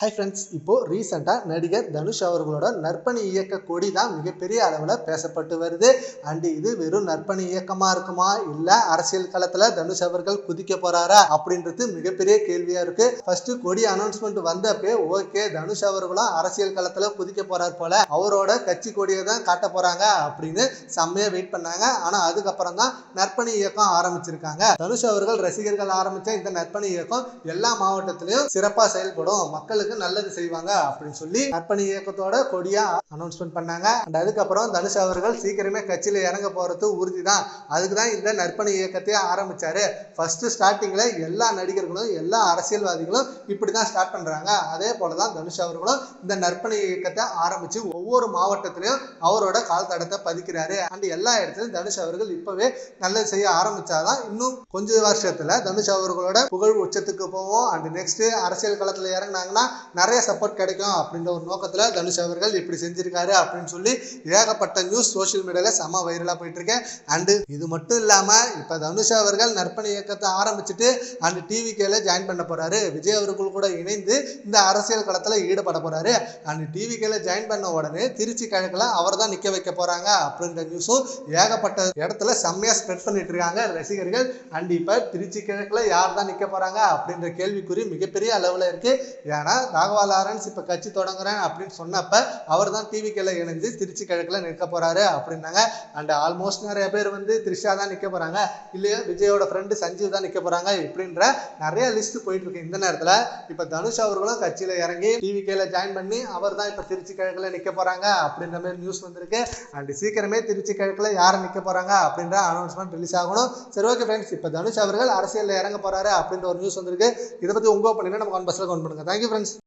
Hi friends, இப்போ ரீசெண்டாக நடிகர் தனுஷ் அவர்களோட நற்பணி இயக்க கொடி தான் மிகப்பெரிய அளவில் பேசப்பட்டு வருது. இது வெறும் நற்பணி இயக்கமாக இருக்குமா, இல்லை அரசியல் களத்தில் தனுஷ் அவர்கள் குதிக்க போறாரா அப்படின்றது மிகப்பெரிய கேள்வியா இருக்கு. ஃபர்ஸ்ட் கொடி அனௌன்ஸ்மெண்ட் வந்தப்பே ஓகே, தனுஷ் அவர்களும் அரசியல் களத்தில் குதிக்க போறார் போல, அவரோட கட்சி கொடியை தான் காட்ட போறாங்க அப்படின்னு செம்மையா வெயிட் பண்ணாங்க. ஆனால் அதுக்கப்புறம் தான் நற்பணி இயக்கம் ஆரம்பிச்சிருக்காங்க. தனுஷ் அவர்கள் ரசிகர்கள் ஆரம்பிச்ச இந்த நற்பணி இயக்கம் எல்லா மாவட்டத்திலையும் சிறப்பாக செயல்படும், மக்களுக்கு நல்லது செய்வாங்க அப்படின்னு சொல்லி நற்பணி இயக்கத்தோட கொடியா அனௌன்ஸ்மெண்ட் பண்ணாங்க. அதுக்கப்புறம் தனுஷ் அவர்கள் சீக்கிரமே கட்சியில இறங்க போறது உறுதிதான். அதுக்குதான் இந்த நற்பணி இயக்கத்தையே ஆரம்பிச்சாரு. ஃபர்ஸ்ட் ஸ்டார்டிங்ல எல்லா நடிகர்களும் எல்லா அரசியல்வாதிகளும் இப்படிதான் ஸ்டார்ட் பண்றாங்க. அதே போலதான் தனுஷ் அவர்களும் இந்த நற்பணி இயக்கத்தை ஆரம்பிச்சு ஒவ்வொரு மாவட்டத்திலையும் அவரோட கால் தடத்தை பதிக்கிறாரு. எல்லா இடத்துலயும் தனுஷ் அவர்கள் இப்பவே நல்லது செய்ய ஆரம்பிச்சாதான் இன்னும் கொஞ்ச வருஷத்துல தனுஷ் அவர்களோட புகழ் உச்சத்துக்கு போவோம். நெக்ஸ்ட் அரசியல் களத்துல இறங்கினாங்கன்னா நிறைய சப்போர்ட் கிடைக்கும் அப்படின்ற ஒரு நோக்கத்துல தனுஷ் அவர்கள் இப்படி செஞ்சிருக்காரு அப்படின்னு சொல்லி ஏகப்பட்ட நியூஸ் சோசியல் மீடியால செம வைரலா போயிட்டு இருக்கு. இது மட்டும் இல்லாம இப்ப தனுஷ் அவர்கள் நற்பணி இயக்கத்தை ஆரம்பிச்சுட்டு டிவிகேல ஜாயின் பண்ண போறாரு. விஜய் அவர்கள் கூட இணைந்து இந்த அரசியல் களத்துல ஈடுபட போறாரு. டிவிகேல ஜாயின் பண்ண உடனே திருச்சி கிழக்குல அவர் தான் நிக்க வைக்க போறாங்க அப்படின்ற நியூஸும் ஏகப்பட்ட இடத்துல செம்மையா ஸ்ப்ரெட் பண்ணிட்டு இருக்காங்க ரசிகர்கள். இப்ப திருச்சி கிழக்குல யார் தான் நிக்க போறாங்க அப்படின்ற கேள்விக்குறி மிகப்பெரிய அளவுல இருக்கு. ஏன்னா ராகவா லாரன்ஸ் இப்ப கட்சி தொடங்குறேன் அப்படின்னு சொன்னப்ப அவர் தான் டிவிகேல இணைந்து திருச்சி கிழக்குல நிற்க போறாரு அப்படின்னாங்க. ஆல்மோஸ்ட் நிறைய பேர் த்ரிஷா தான் நிக்க போறாங்க, இல்லையா விஜயோட ஃப்ரெண்டு சஞ்சீவ் தான் நிக்க போறாங்க இப்படின்ற நிறைய லிஸ்ட் போயிட்டு இருக்கு. இந்த நேரத்துல இப்ப தனுஷ் அவர்களும் கட்சியில இறங்கி டிவிகேல ஜாயின் பண்ணி அவர் தான் இப்ப திருச்சி கிழக்குல நிக்க போறாங்க அப்படின்ற மாதிரி நியூஸ் வந்திருக்கு. சீக்கிரமே திருச்சி கிழக்குல யாரை நிக்க போறாங்க அப்படின்ற அனௌன்ஸ்மெண்ட் ரிலீஸ் ஆகணும். சரி, ஓகே ஃப்ரெண்ட்ஸ், இப்ப தனுஷ் அவர்கள் அரசியல்ல இறங்க போறாரு அப்படின்ற ஒரு நியூஸ் வந்திருக்கு. இதை பத்தி உங்க ஒப்பீனியனை நம்ம கமெண்ட் பாக்ஸ்ல கமெண்ட் பண்ணுங்க. Thank you friends.